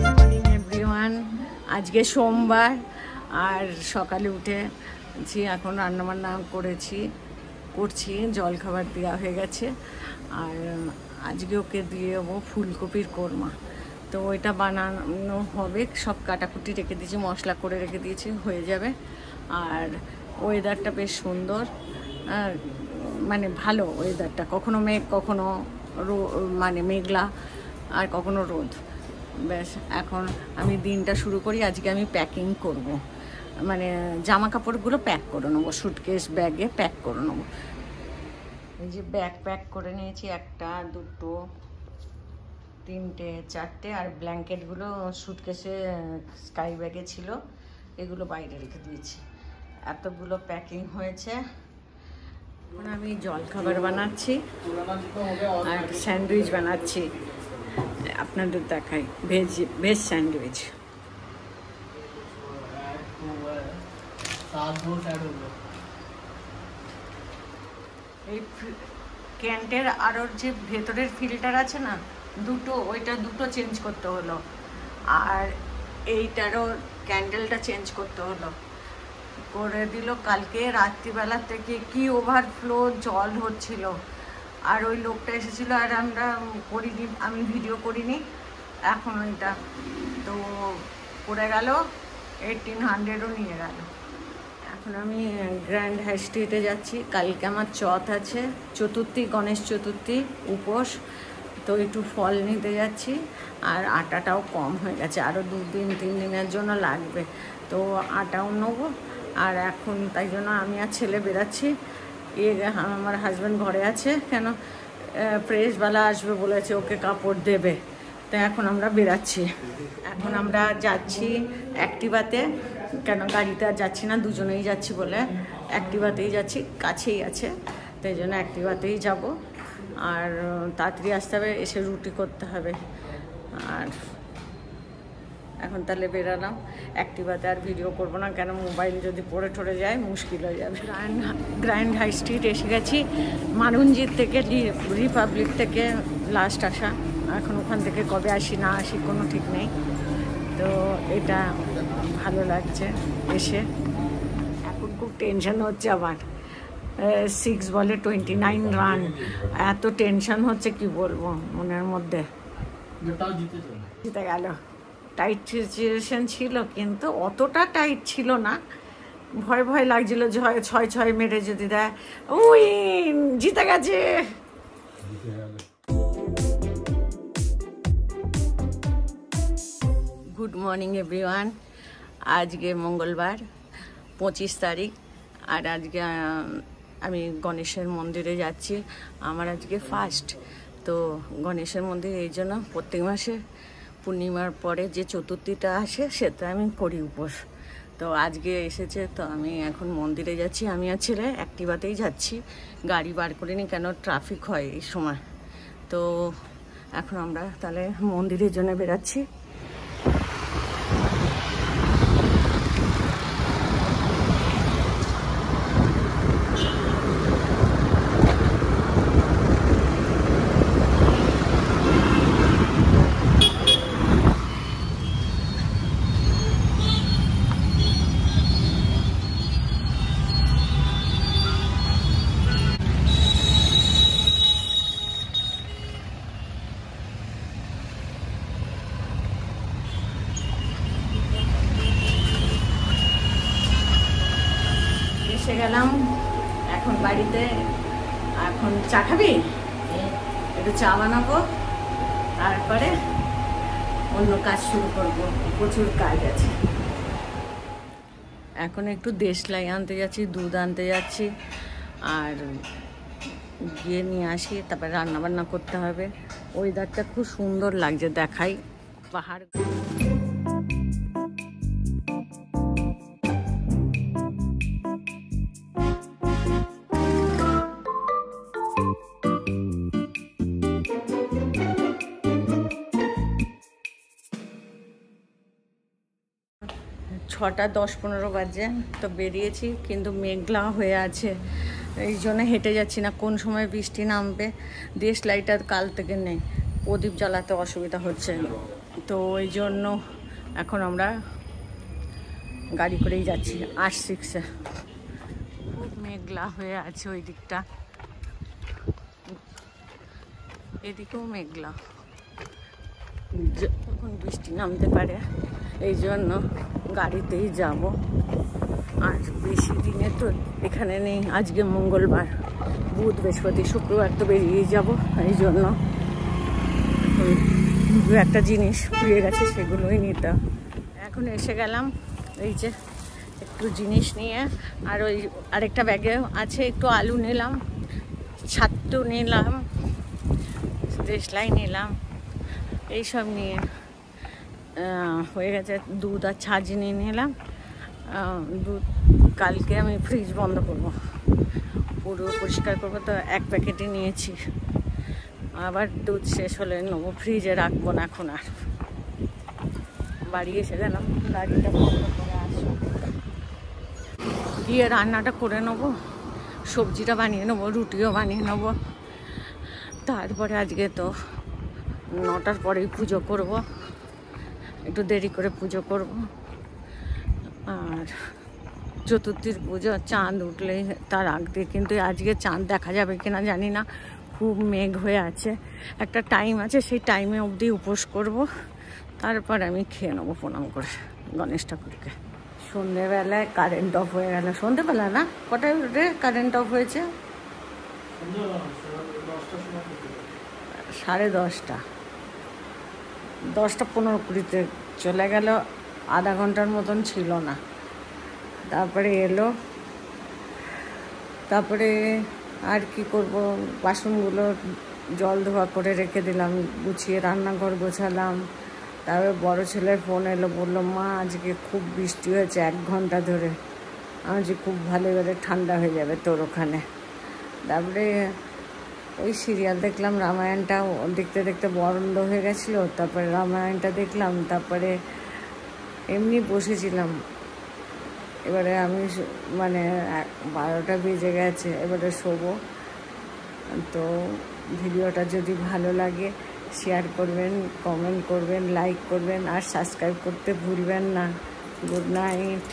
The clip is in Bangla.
মর্নিং এভরিওয়ান, আজকে সোমবার আর সকালে উঠেছি, এখন রান্নাবান্না করছি, জল খাবার দেওয়া হয়ে গেছে। আর আজকে ওকে দিয়ে দেবো ফুলকপির কোরমা, তো ওইটা বানানো হবে। সব কাটাকুটি রেখে দিয়েছি, মশলা করে রেখে দিয়েছি, হয়ে যাবে। আর ওয়েদারটা বেশ সুন্দর, মানে ভালো ওয়েদারটা, কখনো মেঘ কখনো মানে মেঘলা আর কখনো রোদ। ব্যাস, এখন আমি দিনটা শুরু করি। আজকে আমি প্যাকিং করব, মানে জামা কাপড়গুলো প্যাক করে নেবো, সুটকেস ব্যাগে প্যাক করে নেবো। এই যে ব্যাগ প্যাক করে নিয়েছি, 1, 2, 3, 4, আর ব্ল্যাঙ্কেটগুলো সুটকেসে স্কাই ব্যাগে ছিল, এগুলো বাইরে রেখে দিয়েছি। এতগুলো প্যাকিং হয়েছে। এখন আমি জলখাবার বানাচ্ছি আর স্যান্ডউইচ বানাচ্ছি, আপনাদের দেখাই। Veg sandwich. এই ক্যান্টের আরোর যে ভেতরের ফিল্টার আছে না, ওইটা দুটো চেঞ্জ করতে হলো, আর এইটারও ক্যান্ডেলটা চেঞ্জ করতে হলো। করে দিল কালকে রাত্রিবেলা থেকে, কি ওভারফ্লো জল হচ্ছিল। আর ওই লোকটা এসেছিল, আর আমি ভিডিও করিনি। এখন ওইটা তো পড়ে গেল, 1800ও নিয়ে গেল। এখন আমি গ্র্যান্ড হাই স্ট্রিটে যাচ্ছি, কালকে আমার চথ আছে, চতুর্থী, গণেশ চতুর্থী, উপোস, তো একটু ফল নিতে যাচ্ছি। আর আটাটাও কম হয়ে গেছে, আরও 2-3 দিনের জন্য লাগবে, তো আটাও নেবো। আর এখন তাই জন্য আমি আর ছেলে বেরাচ্ছি। আমার হাজব্যান্ড ঘরে আছে, কেন প্রেসওয়ালা আসবে বলেছে, ওকে কাপড় দেবে, তো এখন আমরা বেরাচ্ছি। এখন আমরা যাচ্ছি অ্যাক্টিভাতে, কেন গাড়িতে আর যাচ্ছি না, দুজনেই যাচ্ছি বলে অ্যাক্টিভাতেই যাচ্ছি, কাছেই আছে, তাই জন্য অ্যাক্টিভাতেই যাব। আর তাড়াতাড়ি আসতে হবে, এসে রুটি করতে হবে। আর এখন তাহলে বেরালাম, অ্যাক্টিভাতে আর ভিডিও করবো না, কেন মোবাইল যদি পড়ে যায় মুশকিল হয়ে যাবে। গ্র্যান্ড হাই স্ট্রিট এসে গেছি, মারুঞ্জিত থেকে, রিপাবলিক থেকে লাস্ট আসা। এখন ওখান থেকে কবে আসি না আসি কোনো ঠিক নেই, তো এটা ভালো লাগছে এসে। এখন খুব টেনশন হচ্ছে আমার, 6 বলে 29 রান, এত টেনশন হচ্ছে কি বলবো মনের মধ্যে। জিতে গেল, টাইট সিচুয়েশন ছিল, কিন্তু অতটা টাইট ছিল না, ভয় লাগছিল 6 মেরে যদি দেয়। ওই জিতে গেছে। গুড মর্নিং এভরিওয়ান, আজকে মঙ্গলবার 25 তারিখ, আর আজকে আমি গণেশের মন্দিরে যাচ্ছি। আমার আজকে ফার্স্ট, তো গণেশের মন্দির, এই জন্য প্রত্যেক মাসে পূর্ণিমার পরে যে চতুর্থীটা আসে সেটা আমি করি উপোস। তো আজকে এসেছে, তো আমি এখন মন্দিরে যাচ্ছি। আমি আর ছেলে অ্যাক্টিভাতেই যাচ্ছি, গাড়ি বার করিনি, কেন ট্রাফিক হয় এই সময়। তো এখন আমরা তাহলে মন্দিরের জন্য বেরাচ্ছি। এসে গেলাম এখন বাড়িতে। এখন চা খাবি? একটু চা বানাবো, তারপরে অন্য কাজ শুরু করবো, প্রচুর কাজ আছে। এখন একটু দেশলাই আনতে যাচ্ছি, দুধ আনতে যাচ্ছি, আর গিয়ে নিয়ে আসি, তারপরে রান্নাবান্না করতে হবে। ওয়েদারটা খুব সুন্দর লাগছে, দেখাই পাহাড়। ছটা 10-15 বাজে, তো বেরিয়েছি, কিন্তু মেঘলা হয়ে আছে, এই জন্য হেঁটে যাচ্ছি না, কোন সময় বৃষ্টি নামবে। দেশলাইটা কাল থেকে নেই, প্রদীপ জ্বালাতে অসুবিধা হচ্ছে, তো ওই জন্য এখন আমরা গাড়ি করেই যাচ্ছি R6-এ। খুব মেঘলা হয়ে আছে ওই দিকটা, এদিকেও মেঘলা, তখন বৃষ্টি নামতে পারে, এই জন্য গাড়িতেই যাব। আর বেশি দিনে তো এখানে নেই, আজকে মঙ্গলবার, বুধ বৃহস্পতি শুক্রবার তো বেরিয়েই যাব, এই জন্য দু একটা জিনিস ফুরিয়ে গেছে, সেগুলোই নিতে। এখন এসে গেলাম, এই যে একটু জিনিস নিয়ে, আর ওই আরেকটা ব্যাগে আছে একটু আলু নিলাম, ছাতু নিলাম, দেশলাই নিলাম, এইসব নিয়ে হয়ে গেছে। দুধ আর ছাঁচ নিয়ে নিলাম। দুধ কালকে আমি ফ্রিজ বন্ধ করব, পুরো পরিষ্কার করবো, তো এক প্যাকেটই নিয়েছি, আবার দুধ শেষ হলে নেবো, ফ্রিজে রাখবো না এখন আর। বাড়ি এসে গেলাম, গাড়িটা বন্ধ করে আসো, গিয়ে রান্নাটা করে নেবো, সবজিটা বানিয়ে নেবো, রুটিও বানিয়ে নেবো। তারপরে আজকে তো 9টার পরেই পুজো করব, একটু দেরি করে পুজো করব। আর চতুর্থীর পুজো চাঁদ উঠলেই তার আগ দিয়ে, কিন্তু আজকে চাঁদ দেখা যাবে কিনা জানি না, খুব মেঘ হয়ে আছে। একটা টাইম আছে, সেই টাইমে অবধি উপোস করব, তারপর আমি খেয়ে নেবো প্রণাম করে গণেশ ঠাকুরকে। সন্ধেবেলায় কারেন্ট অফ হয়ে গেল, সন্ধেবেলা না, কটায় কারেন্ট অফ হয়েছে? 10:30, 10:15 চলে গেল, আধা ঘন্টার মতন ছিল না। তারপরে এলো, তারপরে আর কি করব, বাসনগুলো জল ধোয়া করে রেখে দিলাম, গুছিয়ে রান্নাঘর গোছালাম। তারপরে বড় ছেলের ফোন এলো, বললো মা আজকে খুব বৃষ্টি হয়েছে 1 ঘন্টা ধরে, আজ খুব ভালো এবারে ঠান্ডা হয়ে যাবে তোর ওখানে। তারপরে ওই সিরিয়াল দেখলাম, রামায়ণটা দেখতে দেখতে বন্ধ হয়ে গেছিলো, তারপরে রামায়ণটা দেখলাম, তারপরে এমনি বসেছিলাম। এবারে আমি মানে 12টা বেজে গেছে, এবারে শোবো। তো ভিডিওটা যদি ভালো লাগে শেয়ার করবেন, কমেন্ট করবেন, লাইক করবেন, আর সাবস্ক্রাইব করতে ভুলবেন না। Good night.